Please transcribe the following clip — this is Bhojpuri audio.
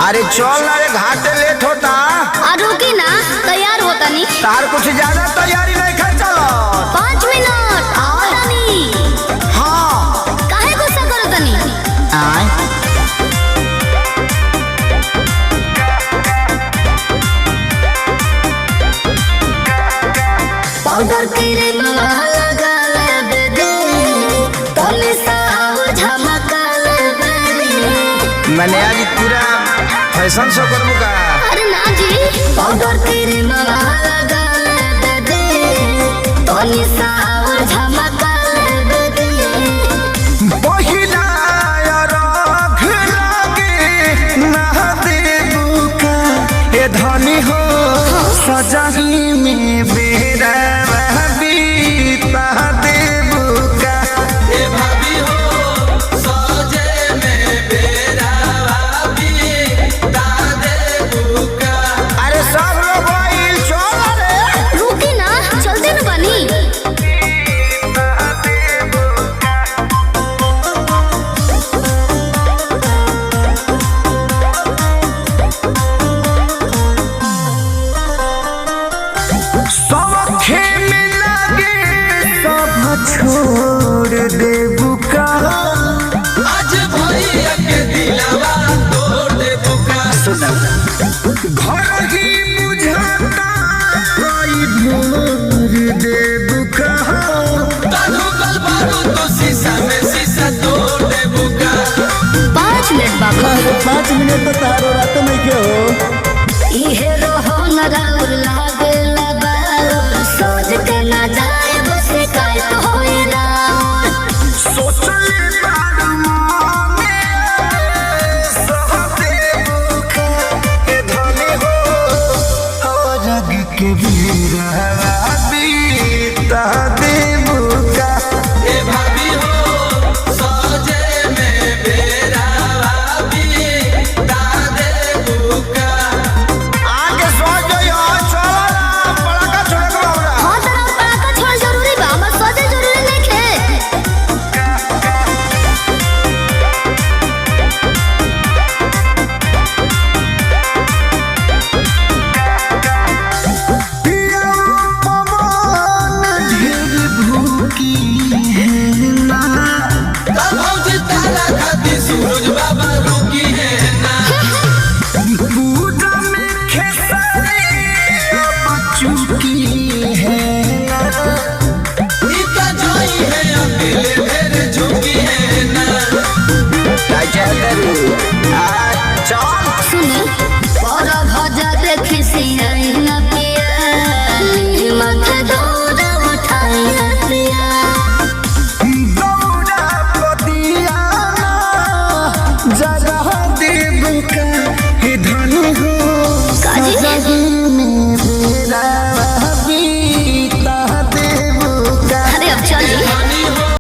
अरे चल ना रे, घाटे लेट होता। रुकी ना, तैयार होता नहीं। तार कुछ ज्यादा तैयारी नहीं कर, चलो 5 मिनट आवता नहीं। हाँ काहे गुस्सा करो तनी? पाउडर तेरे लगा ले दे, तोने साव झमका ले। मैंने आज पूरा फैशन शो करूँ का। अरे ना जी, पाउडर तेरे लगा ले दे, तोने साव झमका ले। पहिला रख लागे ना देबू का, ए धनी हो सजही में बेरा बीता देबू का। ए भाभी हो सजे में बेरा बीता देबू का। अरे सब लोग आइल, चल रे। रुकी ना, चलते न बनी। सबखे में लगे सब छोड़ देबू का। आज भैया के दिलवा तोड़ देबू का। घर ही बुझाता कोई भोर देबू का। धुकल बारू तो शीशा में शीशा तोड़ देबू का। 5 मिनट बाबा। 5 मिनट तो तारो रात में क्यों हो। इहे रहो न राउर लागे लबाउर, सोच के ना जाए बस काय तो होई राउर। सोचले बारू में सब देबू का, ए धनी हो जग के बीरा बीता देबू का। ए भाभी हो सजे में बेरा बीता देबू का। आगे सो जाइयो, चल पड़ाका छोड़ के बाबरा। हाँ तो राउर पड़ाका छोड़ जरूरी बा, हमर सोचे जरूरी नइखे। पिया पवन ढेर भूखी है ना। भौजी तारा खाती सूरज बाबा रुकी है ना। पूजा में खेसारी अब चुकी है ना। इता जोई है अकेले ढेर झुकी है ना। सुनी, पर भजा देखी सियाई ना पिया, माथे दौड़ उठाई ना पिया। दौड़ा पदिया जगह देबू का, हे धनी हो काजी? सजही